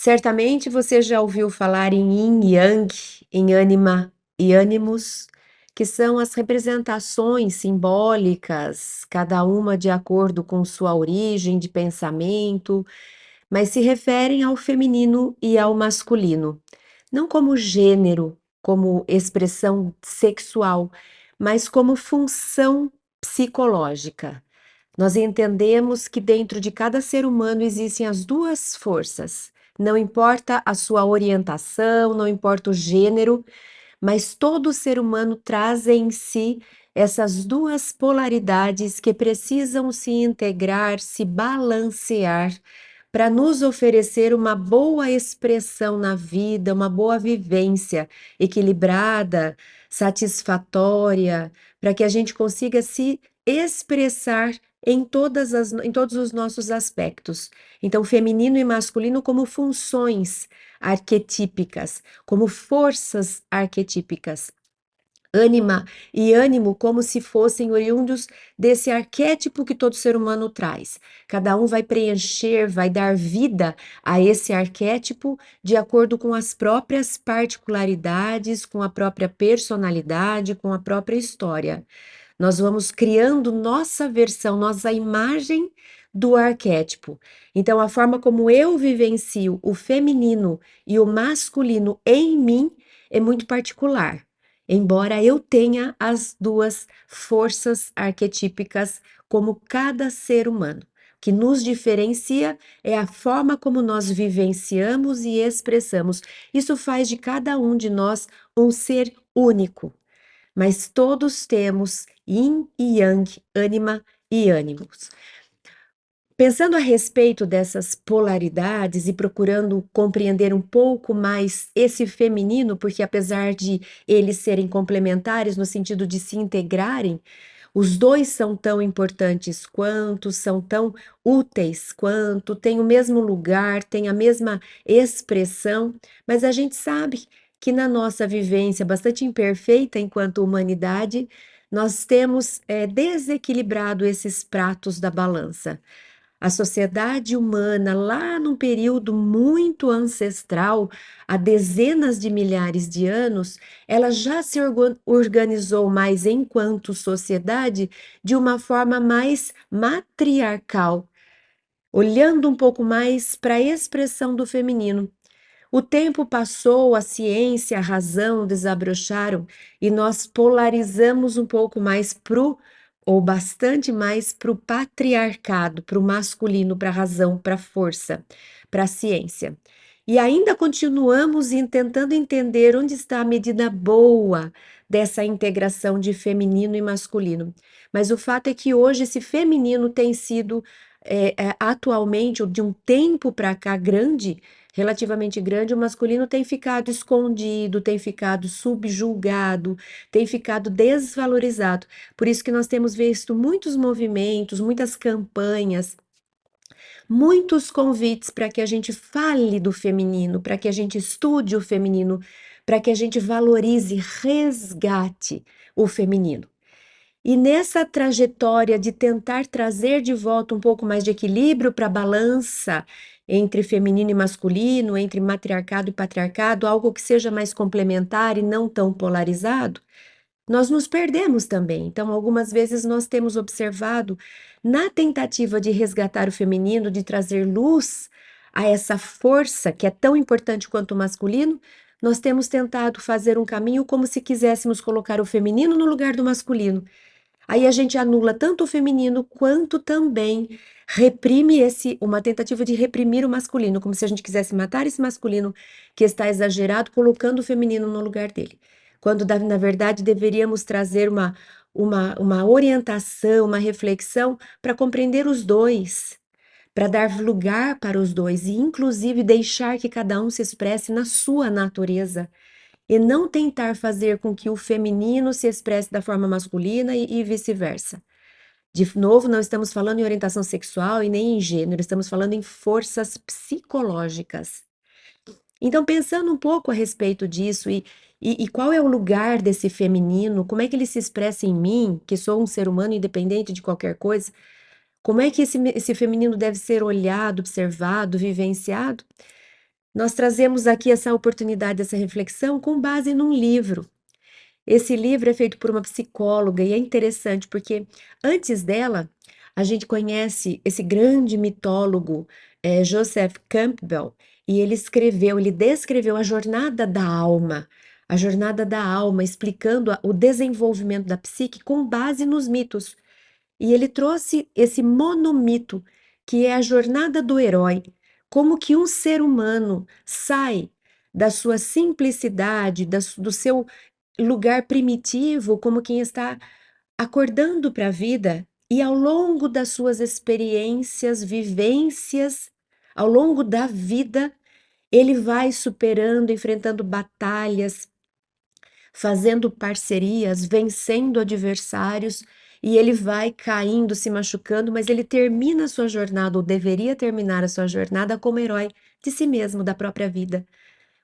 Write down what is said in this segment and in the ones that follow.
Certamente você já ouviu falar em Yin e Yang, em ânima e ânimos, que são as representações simbólicas, cada uma de acordo com sua origem de pensamento, mas se referem ao feminino e ao masculino, não como gênero, como expressão sexual, mas como função psicológica. Nós entendemos que dentro de cada ser humano existem as duas forças. Não importa a sua orientação, não importa o gênero, mas todo ser humano traz em si essas duas polaridades que precisam se integrar, se balancear, para nos oferecer uma boa expressão na vida, uma boa vivência equilibrada, satisfatória, para que a gente consiga se expressar em todos os nossos aspectos. Então, feminino e masculino como funções arquetípicas, como forças arquetípicas. Ânima e ânimo como se fossem oriundos desse arquétipo que todo ser humano traz. Cada um vai preencher, vai dar vida a esse arquétipo de acordo com as próprias particularidades, com a própria personalidade, com a própria história. Nós vamos criando nossa versão, nossa imagem do arquétipo. Então, a forma como eu vivencio o feminino e o masculino em mim é muito particular, embora eu tenha as duas forças arquetípicas como cada ser humano. O que nos diferencia é a forma como nós vivenciamos e expressamos. Isso faz de cada um de nós um ser único, mas todos temos yin e yang, ânima e ânimos. Pensando a respeito dessas polaridades e procurando compreender um pouco mais esse feminino, porque apesar de eles serem complementares no sentido de se integrarem, os dois são tão importantes quanto, são tão úteis quanto, têm o mesmo lugar, têm a mesma expressão, mas a gente sabe que na nossa vivência bastante imperfeita enquanto humanidade, nós temos desequilibrado esses pratos da balança. A sociedade humana, lá num período muito ancestral, há dezenas de milhares de anos, ela já se organizou mais enquanto sociedade de uma forma mais matriarcal, olhando um pouco mais para a expressão do feminino. O tempo passou, a ciência, a razão desabrocharam e nós polarizamos um pouco mais ou bastante mais para o patriarcado, para o masculino, para a razão, para a força, para a ciência. E ainda continuamos tentando entender onde está a medida boa dessa integração de feminino e masculino. Mas o fato é que hoje esse feminino tem sido, atualmente, ou de um tempo para cá, grande, relativamente grande, o masculino tem ficado escondido, tem ficado subjulgado, tem ficado desvalorizado. Por isso que nós temos visto muitos movimentos, muitas campanhas, muitos convites para que a gente fale do feminino, para que a gente estude o feminino, para que a gente valorize, resgate o feminino. E nessa trajetória de tentar trazer de volta um pouco mais de equilíbrio para a balança entre feminino e masculino, entre matriarcado e patriarcado, algo que seja mais complementar e não tão polarizado, nós nos perdemos também. Então, algumas vezes nós temos observado, na tentativa de resgatar o feminino, de trazer luz a essa força que é tão importante quanto o masculino, nós temos tentado fazer um caminho como se quiséssemos colocar o feminino no lugar do masculino. Aí a gente anula tanto o feminino quanto também reprime uma tentativa de reprimir o masculino, como se a gente quisesse matar esse masculino que está exagerado, colocando o feminino no lugar dele. Quando, na verdade, deveríamos trazer uma orientação, uma reflexão para compreender os dois, para dar lugar para os dois e, inclusive, deixar que cada um se expresse na sua natureza e não tentar fazer com que o feminino se expresse da forma masculina e vice-versa. De novo, não estamos falando em orientação sexual e nem em gênero, estamos falando em forças psicológicas. Então, pensando um pouco a respeito disso e qual é o lugar desse feminino, como é que ele se expressa em mim, que sou um ser humano independente de qualquer coisa, como é que esse feminino deve ser olhado, observado, vivenciado? Nós trazemos aqui essa oportunidade, essa reflexão com base num livro. Esse livro é feito por uma psicóloga e é interessante porque antes dela, a gente conhece esse grande mitólogo, Joseph Campbell, e ele descreveu a jornada da alma, explicando o desenvolvimento da psique com base nos mitos. E ele trouxe esse monomito, que é a jornada do herói, como que um ser humano sai da sua simplicidade, do seu lugar primitivo, como quem está acordando para a vida, e ao longo das suas experiências, vivências, ao longo da vida, ele vai superando, enfrentando batalhas, fazendo parcerias, vencendo adversários, e ele vai caindo, se machucando, mas ele termina a sua jornada, ou deveria terminar a sua jornada, como herói de si mesmo, da própria vida,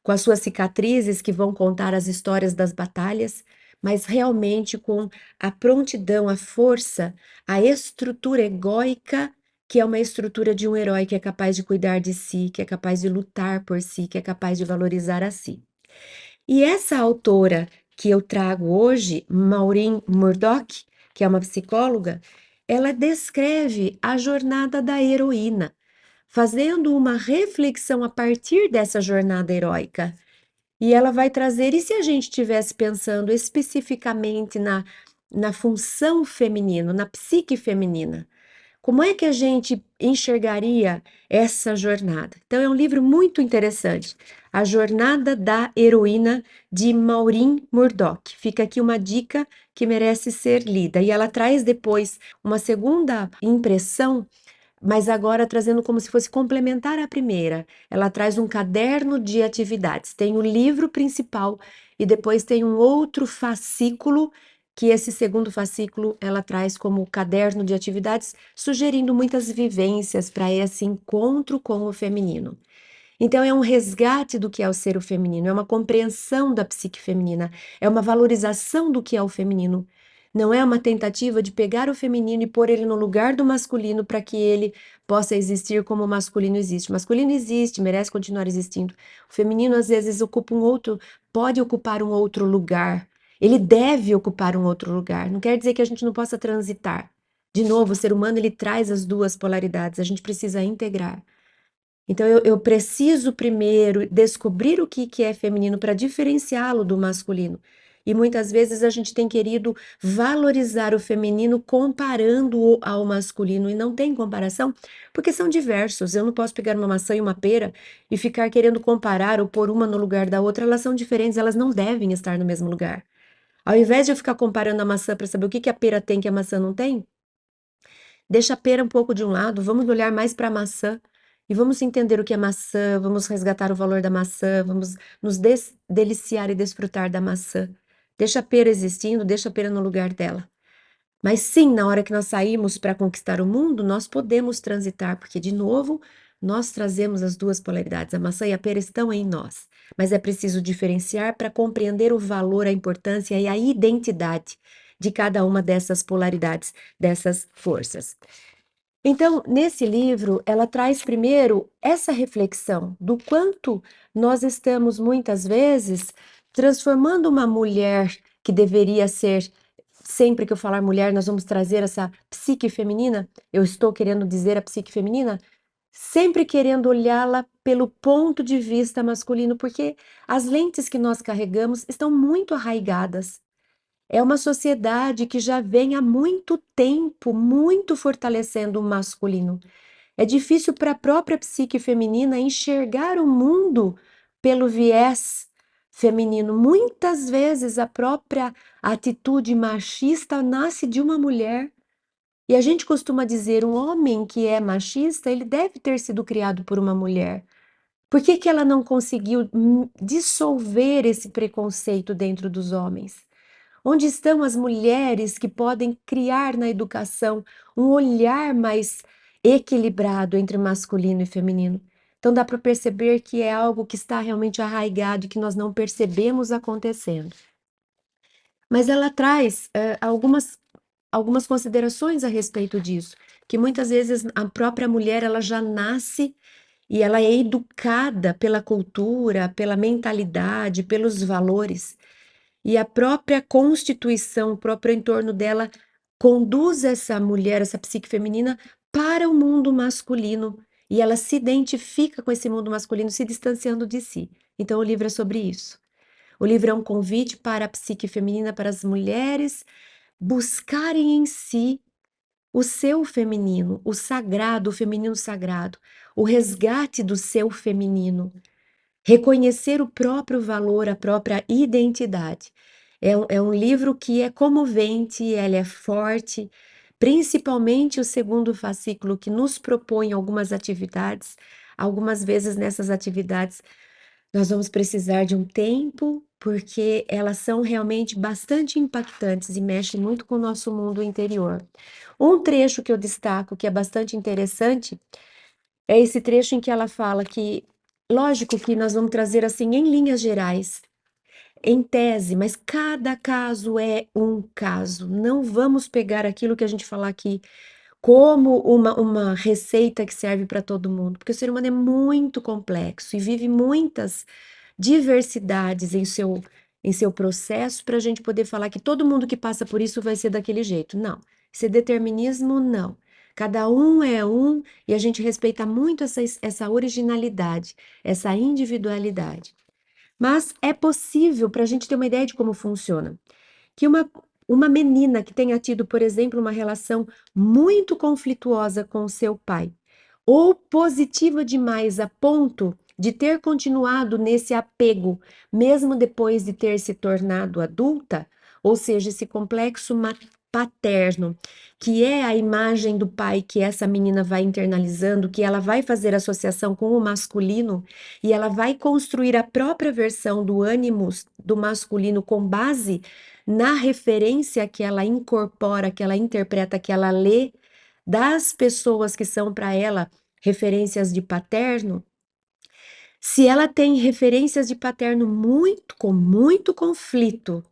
com as suas cicatrizes que vão contar as histórias das batalhas, mas realmente com a prontidão, a força, a estrutura egóica, que é uma estrutura de um herói que é capaz de cuidar de si, que é capaz de lutar por si, que é capaz de valorizar a si. E essa autora que eu trago hoje, Maureen Murdoch, que é uma psicóloga, ela descreve a jornada da heroína, fazendo uma reflexão a partir dessa jornada heróica. E ela vai trazer, e se a gente estivesse pensando especificamente na função feminina, na psique feminina? Como é que a gente enxergaria essa jornada? Então, é um livro muito interessante. A Jornada da Heroína, de Maureen Murdoch. Fica aqui uma dica que merece ser lida. E ela traz depois uma segunda impressão, mas agora trazendo como se fosse complementar à primeira. Ela traz um caderno de atividades. Tem o livro principal e depois tem um outro fascículo, que esse segundo fascículo ela traz como caderno de atividades, sugerindo muitas vivências para esse encontro com o feminino. Então, é um resgate do que é o ser o feminino, é uma compreensão da psique feminina, é uma valorização do que é o feminino. Não é uma tentativa de pegar o feminino e pôr ele no lugar do masculino para que ele possa existir como o masculino existe. O masculino existe, merece continuar existindo. O feminino, às vezes, pode ocupar um outro lugar. Ele deve ocupar um outro lugar. Não quer dizer que a gente não possa transitar. De novo, o ser humano ele traz as duas polaridades, a gente precisa integrar. Então, eu preciso primeiro descobrir o que é feminino para diferenciá-lo do masculino. E muitas vezes a gente tem querido valorizar o feminino comparando-o ao masculino, e não tem comparação, porque são diversos. Eu não posso pegar uma maçã e uma pera e ficar querendo comparar ou pôr uma no lugar da outra. Elas são diferentes, elas não devem estar no mesmo lugar. Ao invés de eu ficar comparando a maçã para saber o que a pera tem que a maçã não tem, deixa a pera um pouco de um lado, vamos olhar mais para a maçã e vamos entender o que é maçã, vamos resgatar o valor da maçã, vamos nos deliciar e desfrutar da maçã. Deixa a pera existindo, deixa a pera no lugar dela. Mas sim, na hora que nós saímos para conquistar o mundo, nós podemos transitar, porque, de novo, nós trazemos as duas polaridades. A maçã e a pera estão em nós. Mas é preciso diferenciar para compreender o valor, a importância e a identidade de cada uma dessas polaridades, dessas forças. Então, nesse livro, ela traz primeiro essa reflexão do quanto nós estamos muitas vezes transformando uma mulher que deveria ser, sempre que eu falar mulher, nós vamos trazer essa psique feminina, eu estou querendo dizer a psique feminina, sempre querendo olhá-la pelo ponto de vista masculino, porque as lentes que nós carregamos estão muito arraigadas. É uma sociedade que já vem há muito tempo muito fortalecendo o masculino. É difícil para a própria psique feminina enxergar o mundo pelo viés feminino. Muitas vezes a própria atitude machista nasce de uma mulher. E a gente costuma dizer, um homem que é machista, ele deve ter sido criado por uma mulher. Por que que ela não conseguiu dissolver esse preconceito dentro dos homens? Onde estão as mulheres que podem criar na educação um olhar mais equilibrado entre masculino e feminino? Então dá para perceber que é algo que está realmente arraigado e que nós não percebemos acontecendo. Mas ela traz algumas considerações a respeito disso, que muitas vezes a própria mulher ela já nasce e ela é educada pela cultura, pela mentalidade, pelos valores. E a própria constituição, o próprio entorno dela conduz essa mulher, essa psique feminina, para o mundo masculino. E ela se identifica com esse mundo masculino, se distanciando de si. Então, o livro é sobre isso. O livro é um convite para a psique feminina, para as mulheres buscarem em si o seu feminino, o sagrado, o feminino sagrado, o resgate do seu feminino, reconhecer o próprio valor, a própria identidade. É um livro que é comovente, ele é forte, principalmente o segundo fascículo, que nos propõe algumas atividades. Algumas vezes nessas atividades nós vamos precisar de um tempo, porque elas são realmente bastante impactantes e mexem muito com o nosso mundo interior. Um trecho que eu destaco, que é bastante interessante, é esse trecho em que ela fala que, lógico que nós vamos trazer assim em linhas gerais, em tese, mas cada caso é um caso. Não vamos pegar aquilo que a gente falar aqui como uma receita que serve para todo mundo, porque o ser humano é muito complexo e vive muitas diversidades em seu processo para a gente poder falar que todo mundo que passa por isso vai ser daquele jeito. Não. Esse determinismo, não. Cada um é um e a gente respeita muito essa originalidade, essa individualidade. Mas é possível, para a gente ter uma ideia de como funciona, que uma menina que tenha tido, por exemplo, uma relação muito conflituosa com o seu pai, ou positiva demais a ponto de ter continuado nesse apego, mesmo depois de ter se tornado adulta, ou seja, esse complexo paterno, que é a imagem do pai que essa menina vai internalizando, que ela vai fazer associação com o masculino e ela vai construir a própria versão do ânimos do masculino com base na referência que ela incorpora, que ela interpreta, que ela lê das pessoas que são para ela referências de paterno, se ela tem referências de paterno com muito conflito,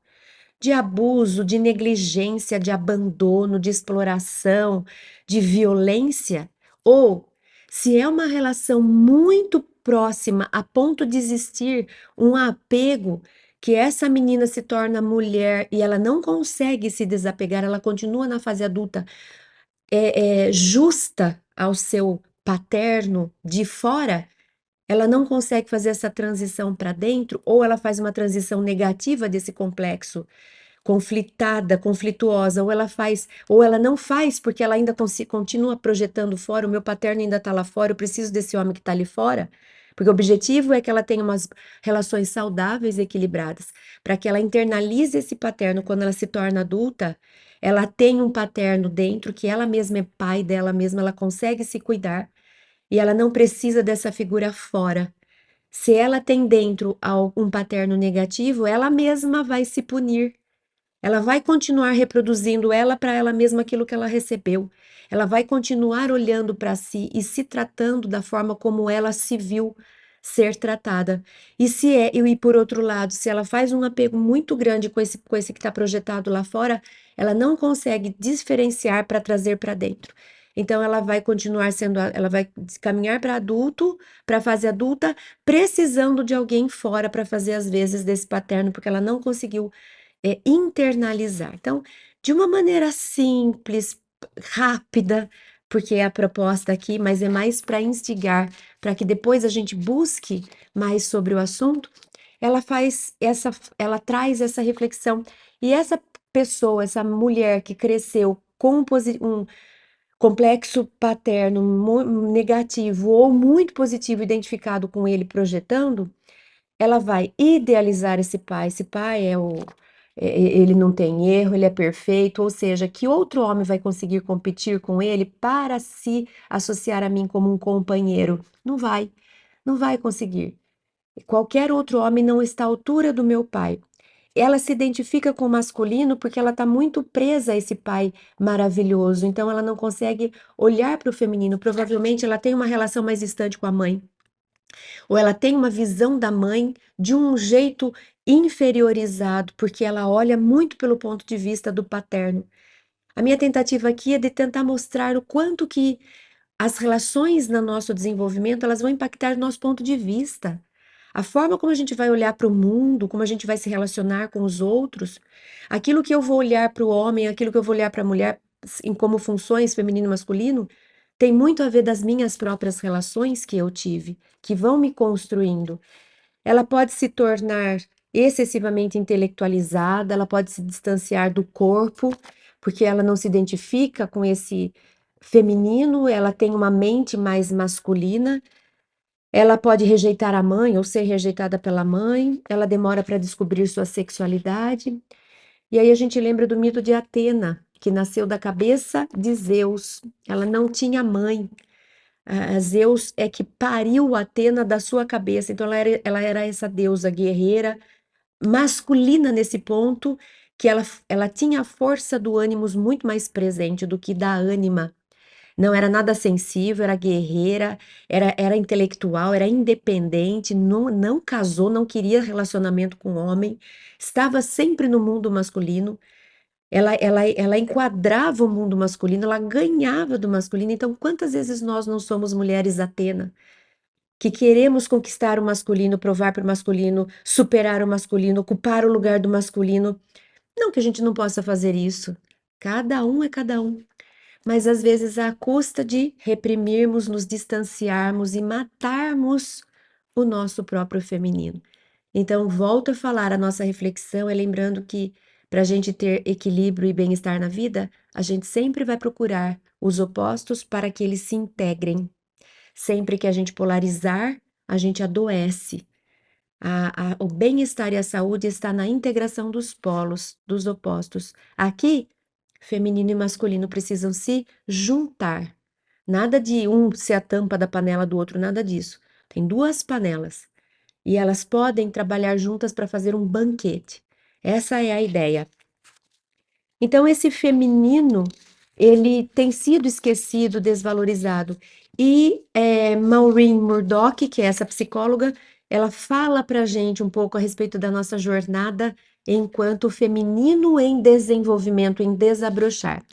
de abuso, de negligência, de abandono, de exploração, de violência, ou se é uma relação muito próxima a ponto de existir um apego que essa menina se torna mulher e ela não consegue se desapegar, ela continua na fase adulta justa ao seu paterno de fora, ela não consegue fazer essa transição para dentro, ou ela faz uma transição negativa desse complexo, conflitada, conflituosa, ou ela não faz porque ela ainda continua projetando fora, o meu paterno ainda está lá fora, eu preciso desse homem que está ali fora, porque o objetivo é que ela tenha umas relações saudáveis e equilibradas, para que ela internalize esse paterno quando ela se torna adulta, ela tem um paterno dentro, que ela mesma é pai dela mesma, ela consegue se cuidar, e ela não precisa dessa figura fora. Se ela tem dentro um paterno negativo, ela mesma vai se punir, ela vai continuar reproduzindo ela para ela mesma aquilo que ela recebeu. Ela vai continuar olhando para si e se tratando da forma como ela se viu ser tratada. E por outro lado, se ela faz um apego muito grande com esse que está projetado lá fora, ela não consegue diferenciar para trazer para dentro. Então ela vai continuar ela vai caminhar para adulto, para a fase adulta, precisando de alguém fora para fazer as vezes desse paterno, porque ela não conseguiu internalizar. Então, de uma maneira simples, rápida, porque é a proposta aqui, mas é mais para instigar, para que depois a gente busque mais sobre o assunto, ela traz essa reflexão. E essa pessoa, essa mulher que cresceu com um complexo paterno negativo ou muito positivo identificado com ele projetando, ela vai idealizar esse pai. Esse pai ele não tem erro, ele é perfeito, ou seja, que outro homem vai conseguir competir com ele para se associar a mim como um companheiro? Não vai, não vai conseguir. Qualquer outro homem não está à altura do meu pai. Ela se identifica com o masculino porque ela está muito presa a esse pai maravilhoso, então ela não consegue olhar para o feminino. Provavelmente ela tem uma relação mais distante com a mãe, ou ela tem uma visão da mãe de um jeito inferiorizado, porque ela olha muito pelo ponto de vista do paterno. A minha tentativa aqui é de tentar mostrar o quanto que as relações no nosso desenvolvimento, elas vão impactar o nosso ponto de vista. A forma como a gente vai olhar para o mundo, como a gente vai se relacionar com os outros, aquilo que eu vou olhar para o homem, aquilo que eu vou olhar para a mulher em como funções feminino e masculino, tem muito a ver das minhas próprias relações que eu tive, que vão me construindo. Ela pode se tornar excessivamente intelectualizada, ela pode se distanciar do corpo, porque ela não se identifica com esse feminino, ela tem uma mente mais masculina. Ela pode rejeitar a mãe ou ser rejeitada pela mãe, ela demora para descobrir sua sexualidade. E aí a gente lembra do mito de Atena, que nasceu da cabeça de Zeus. Ela não tinha mãe. Zeus é que pariu Atena da sua cabeça. Então ela era essa deusa guerreira, masculina nesse ponto, que ela tinha a força do ânimos muito mais presente do que da ânima. Não era nada sensível, era guerreira, era intelectual, era independente, não casou, não queria relacionamento com homem, estava sempre no mundo masculino. Ela enquadrava o mundo masculino, ela ganhava do masculino. Então, quantas vezes nós não somos mulheres Atena, que queremos conquistar o masculino, provar para o masculino, superar o masculino, ocupar o lugar do masculino? Não que a gente não possa fazer isso. Cada um é cada um, mas às vezes à custa de reprimirmos, nos distanciarmos e matarmos o nosso próprio feminino. Então, volto a falar, a nossa reflexão é lembrando que para a gente ter equilíbrio e bem-estar na vida, a gente sempre vai procurar os opostos para que eles se integrem. Sempre que a gente polarizar, a gente adoece. O bem-estar e a saúde está na integração dos polos, dos opostos. Aqui, feminino e masculino precisam se juntar. Nada de um ser a tampa da panela do outro, nada disso. Tem duas panelas e elas podem trabalhar juntas para fazer um banquete. Essa é a ideia. Então, esse feminino, ele tem sido esquecido, desvalorizado. E Maureen Murdoch, que é essa psicóloga, ela fala para a gente um pouco a respeito da nossa jornada enquanto feminino em desenvolvimento, em desabrochar.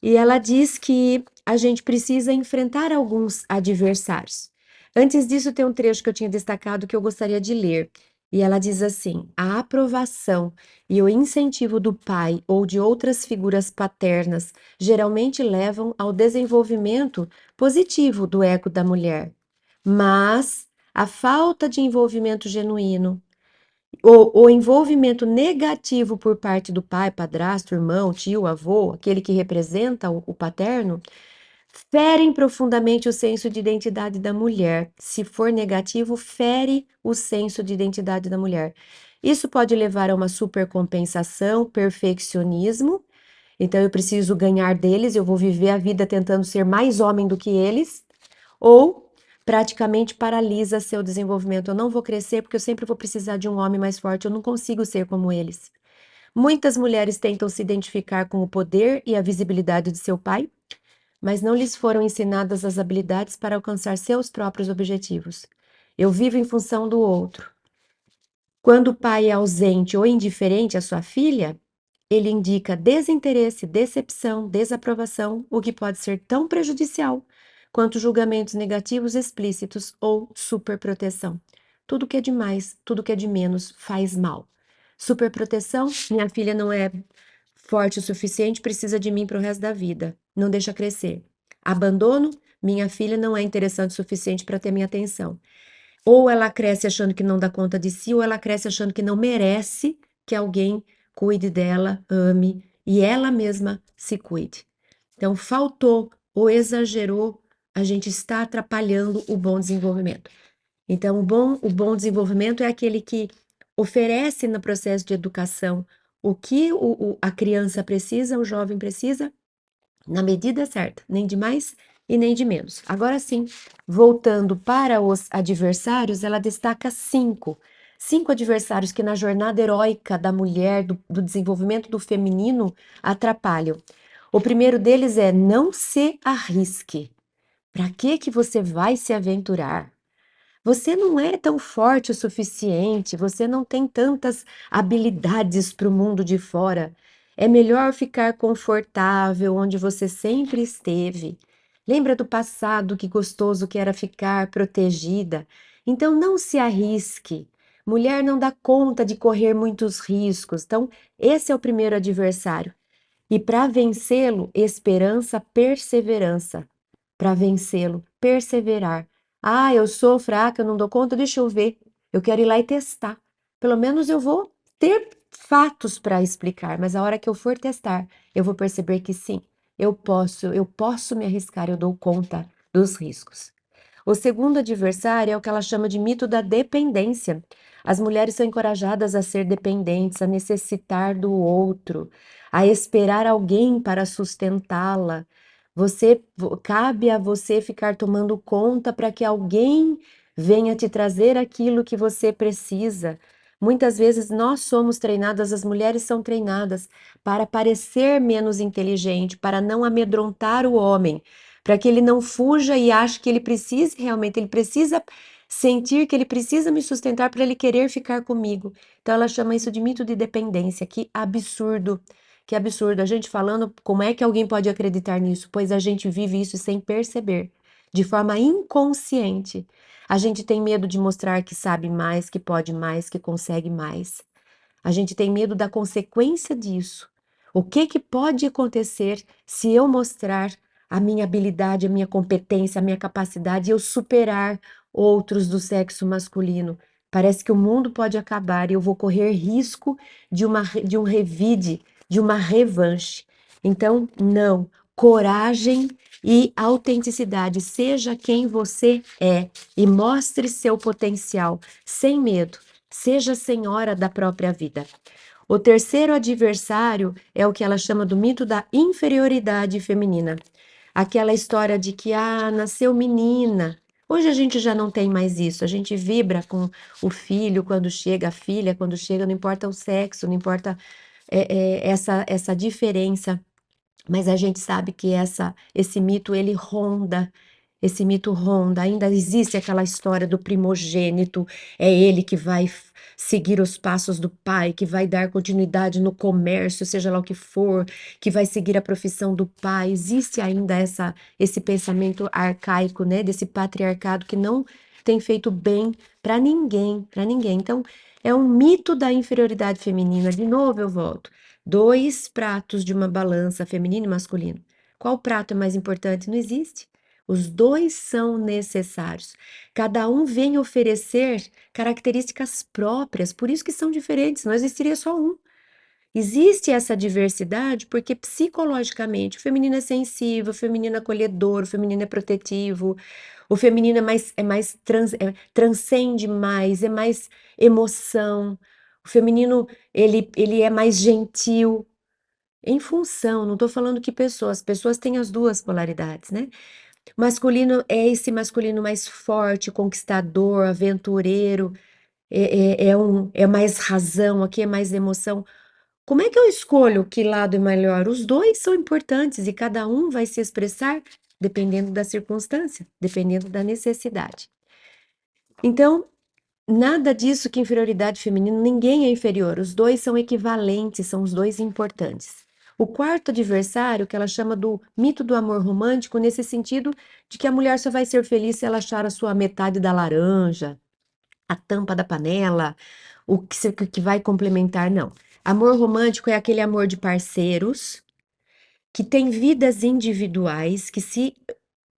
E ela diz que a gente precisa enfrentar alguns adversários. Antes disso, tem um trecho que eu tinha destacado que eu gostaria de ler. E ela diz assim: a aprovação e o incentivo do pai ou de outras figuras paternas geralmente levam ao desenvolvimento positivo do ego da mulher. Mas a falta de envolvimento genuíno, o envolvimento negativo por parte do pai, padrasto, irmão, tio, avô, aquele que representa o paterno, ferem profundamente o senso de identidade da mulher. Se for negativo, fere o senso de identidade da mulher. Isso pode levar a uma supercompensação, perfeccionismo. Então, eu preciso ganhar deles, eu vou viver a vida tentando ser mais homem do que eles, ou praticamente paralisa seu desenvolvimento. Eu não vou crescer porque eu sempre vou precisar de um homem mais forte, eu não consigo ser como eles. Muitas mulheres tentam se identificar com o poder e a visibilidade de seu pai, mas não lhes foram ensinadas as habilidades para alcançar seus próprios objetivos. Eu vivo em função do outro. Quando o pai é ausente ou indiferente à sua filha, ele indica desinteresse, decepção, desaprovação, o que pode ser tão prejudicial quanto julgamentos negativos explícitos ou superproteção. Tudo que é demais, tudo que é de menos faz mal. Superproteção, minha filha não é forte o suficiente, precisa de mim para o resto da vida. Não deixa crescer. Abandono, minha filha não é interessante o suficiente para ter minha atenção. Ou ela cresce achando que não dá conta de si, ou ela cresce achando que não merece que alguém cuide dela, ame e ela mesma se cuide. Então, faltou ou exagerou, a gente está atrapalhando o bom desenvolvimento. Então, o bom desenvolvimento é aquele que oferece no processo de educação o que a criança precisa, o jovem precisa, na medida certa, nem de mais e nem de menos. Agora sim, voltando para os adversários, ela destaca cinco adversários que na jornada heróica da mulher, do desenvolvimento do feminino, atrapalham. O primeiro deles é não se arrisque. Para que você vai se aventurar? Você não é tão forte o suficiente, você não tem tantas habilidades para o mundo de fora. É melhor ficar confortável onde você sempre esteve. Lembra do passado, que gostoso que era ficar protegida. Então não se arrisque. Mulher não dá conta de correr muitos riscos. Então, esse é o primeiro adversário. E para vencê-lo, esperança, perseverança. Para vencê-lo, perseverar. Ah, eu sou fraca, eu não dou conta, deixa eu ver. Eu quero ir lá e testar. Pelo menos eu vou ter fatos para explicar, mas a hora que eu for testar, eu vou perceber que sim, eu posso me arriscar, eu dou conta dos riscos. O segundo adversário é o que ela chama de mito da dependência. As mulheres são encorajadas a ser dependentes, a necessitar do outro, a esperar alguém para sustentá-la. Cabe a você ficar tomando conta para que alguém venha te trazer aquilo que você precisa. Muitas vezes nós somos treinadas, as mulheres são treinadas para parecer menos inteligente, para não amedrontar o homem, para que ele não fuja e ache que ele precise realmente, ele precisa sentir que ele precisa me sustentar para ele querer ficar comigo. Então ela chama isso de mito de dependência. Que absurdo. Que absurdo. A gente falando, como é que alguém pode acreditar nisso? Pois a gente vive isso sem perceber, de forma inconsciente. A gente tem medo de mostrar que sabe mais, que pode mais, que consegue mais. A gente tem medo da consequência disso. O que que pode acontecer se eu mostrar a minha habilidade, a minha competência, a minha capacidade e eu superar outros do sexo masculino? Parece que o mundo pode acabar e eu vou correr risco de um revide, de uma revanche. Então, não. Coragem e autenticidade. Seja quem você é e mostre seu potencial sem medo. Seja senhora da própria vida. O terceiro adversário é o que ela chama do mito da inferioridade feminina. Aquela história de que, nasceu menina. Hoje a gente já não tem mais isso. A gente vibra com o filho quando chega, a filha quando chega, não importa o sexo, não importa essa diferença. Mas a gente sabe que esse mito ele ronda, esse mito ronda. Ainda existe aquela história do primogênito, é ele que vai seguir os passos do pai, que vai dar continuidade no comércio, seja lá o que for, que vai seguir a profissão do pai. Existe ainda esse pensamento arcaico, né, desse patriarcado que não tem feito bem para ninguém, para ninguém. Então, é um mito da inferioridade feminina. De novo eu volto. Dois pratos de uma balança, feminino e masculino. Qual prato é mais importante? Não existe. Os dois são necessários. Cada um vem oferecer características próprias, por isso que são diferentes, não existiria só um. Existe essa diversidade porque psicologicamente o feminino é sensível, o feminino é acolhedor, o feminino é protetivo, o feminino transcende mais, é mais emoção. O feminino ele é mais gentil em função, não estou falando que pessoas têm as duas polaridades, né? Masculino é esse masculino mais forte, conquistador, aventureiro, é mais razão, aqui é mais emoção. Como é que eu escolho que lado é melhor? Os dois são importantes e cada um vai se expressar dependendo da circunstância, dependendo da necessidade. Então, nada disso que inferioridade feminina, ninguém é inferior, os dois são equivalentes, são os dois importantes. O quarto adversário, que ela chama do mito do amor romântico, nesse sentido de que a mulher só vai ser feliz se ela achar a sua metade da laranja, a tampa da panela, que vai complementar, não. Amor romântico é aquele amor de parceiros que têm vidas individuais, que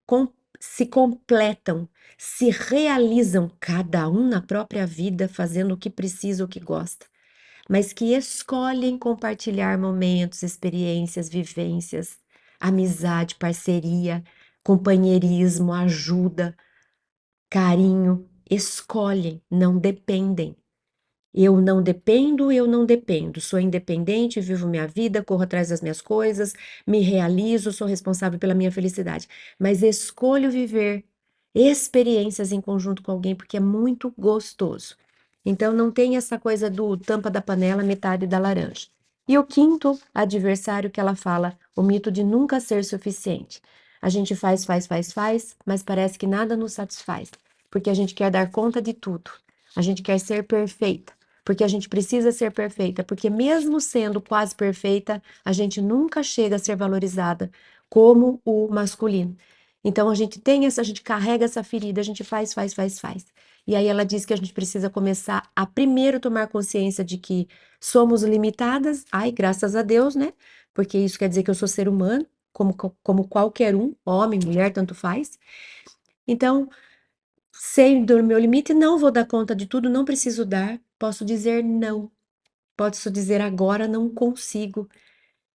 com- se completam, se realizam, cada um na própria vida, fazendo o que precisa, o que gosta, mas que escolhem compartilhar momentos, experiências, vivências, amizade, parceria, companheirismo, ajuda, carinho, escolhem, não dependem. Eu não dependo. Sou independente, vivo minha vida, corro atrás das minhas coisas, me realizo, sou responsável pela minha felicidade. Mas escolho viver experiências em conjunto com alguém porque é muito gostoso. Então não tem essa coisa do tampa da panela, metade da laranja. E o quinto adversário que ela fala, o mito de nunca ser suficiente. A gente faz, mas parece que nada nos satisfaz, porque a gente quer dar conta de tudo. A gente quer ser perfeita porque a gente precisa ser perfeita, porque mesmo sendo quase perfeita, a gente nunca chega a ser valorizada como o masculino. Então a gente tem essa, a gente carrega essa ferida, a gente faz, faz, faz, faz. E aí ela diz que a gente precisa começar a primeiro tomar consciência de que somos limitadas. Ai, graças a Deus, né? Porque isso quer dizer que eu sou ser humano, como qualquer um, homem, mulher, tanto faz. Então, sei do meu limite, não vou dar conta de tudo, não preciso dar. Posso dizer não. Posso dizer agora não consigo.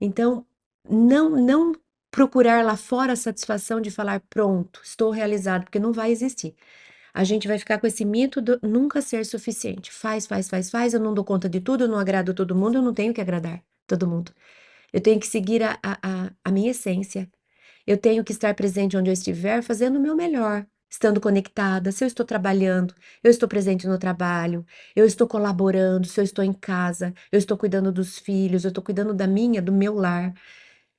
Então, não procurar lá fora a satisfação de falar pronto, estou realizado, porque não vai existir. A gente vai ficar com esse mito do nunca ser suficiente. Faz, faz, faz, faz, eu não dou conta de tudo, eu não agrado todo mundo, eu não tenho que agradar todo mundo. Eu tenho que seguir a minha essência. Eu tenho que estar presente onde eu estiver, fazendo o meu melhor, estando conectada. Se eu estou trabalhando, eu estou presente no trabalho, eu estou colaborando, se eu estou em casa, eu estou cuidando dos filhos, eu estou cuidando do meu lar.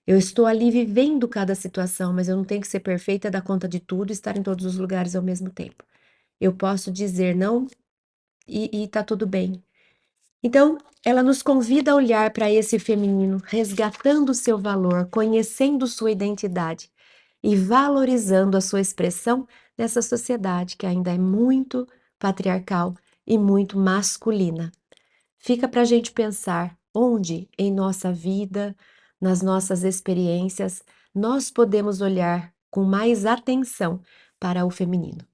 Eu estou ali vivendo cada situação, mas eu não tenho que ser perfeita, dar conta de tudo e estar em todos os lugares ao mesmo tempo. Eu posso dizer não e tá tudo bem. Então, ela nos convida a olhar para esse feminino, resgatando o seu valor, conhecendo sua identidade e valorizando a sua expressão nessa sociedade que ainda é muito patriarcal e muito masculina. Fica para a gente pensar onde em nossa vida, nas nossas experiências, nós podemos olhar com mais atenção para o feminino.